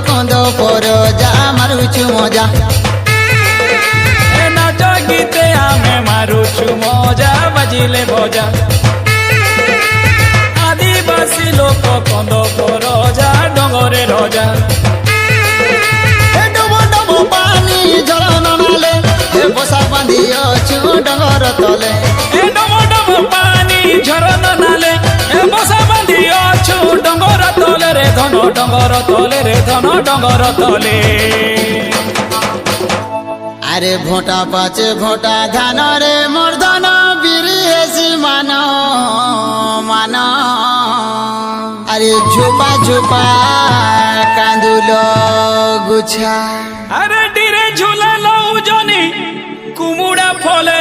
কন্দ পর যা মারুছু মজা নাচ গীতে আমি মারুছু মজা বাজিলে বজা আদিবাসী লোক কন্দ পর যা ডঙ্গরে রজা ডব ডব পানি ঝরণ নালে বসা বাঁধি অছু ডঙ্গর তলে ডব ডব পানি ঝরণ নালে বসা বাঁধি অছু ডঙ্গর তলে রে ধন ডঙ্গর তলে রে ধন ডঙ্গর তলে আরে ভোটা পাচে ভোটা ধান রে মর্ধন বিরি হেসি মান মান আরে ঝোপা ঝোপা কান্দুল গুছা আরে ডিরে ঝুলালো জনি কুমুড়া ফলে